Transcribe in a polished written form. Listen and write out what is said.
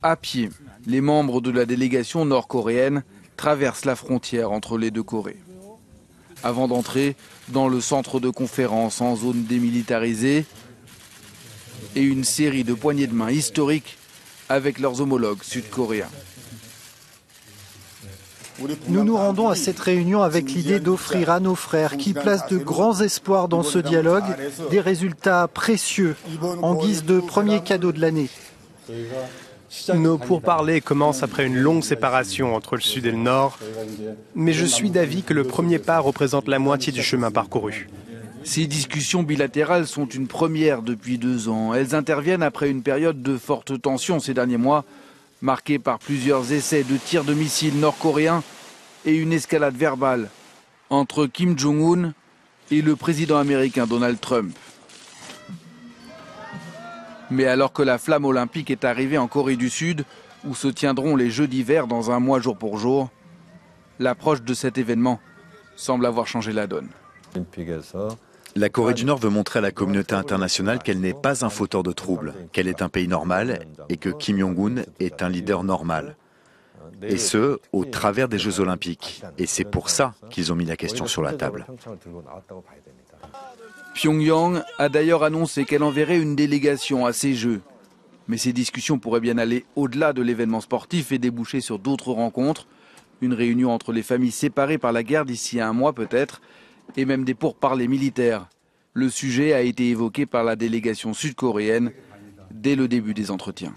À pied, les membres de la délégation nord-coréenne traversent la frontière entre les deux Corées. Avant d'entrer dans le centre de conférence en zone démilitarisée et une série de poignées de main historiques avec leurs homologues sud-coréens. Nous nous rendons à cette réunion avec l'idée d'offrir à nos frères qui placent de grands espoirs dans ce dialogue des résultats précieux en guise de premier cadeau de l'année. Nos pourparlers commencent après une longue séparation entre le Sud et le Nord, mais je suis d'avis que le premier pas représente la moitié du chemin parcouru. Ces discussions bilatérales sont une première depuis 2 ans. Elles interviennent après une période de forte tension ces derniers mois, marquée par plusieurs essais de tirs de missiles nord-coréens et une escalade verbale entre Kim Jong-un et le président américain Donald Trump. Mais alors que la flamme olympique est arrivée en Corée du Sud, où se tiendront les Jeux d'hiver dans un mois jour pour jour, l'approche de cet événement semble avoir changé la donne. La Corée du Nord veut montrer à la communauté internationale qu'elle n'est pas un fauteur de troubles, qu'elle est un pays normal et que Kim Jong-un est un leader normal. Et ce, au travers des Jeux Olympiques. Et c'est pour ça qu'ils ont mis la question sur la table. Pyongyang a d'ailleurs annoncé qu'elle enverrait une délégation à ces Jeux. Mais ces discussions pourraient bien aller au-delà de l'événement sportif et déboucher sur d'autres rencontres. Une réunion entre les familles séparées par la guerre d'ici à un mois peut-être, et même des pourparlers militaires. Le sujet a été évoqué par la délégation sud-coréenne dès le début des entretiens.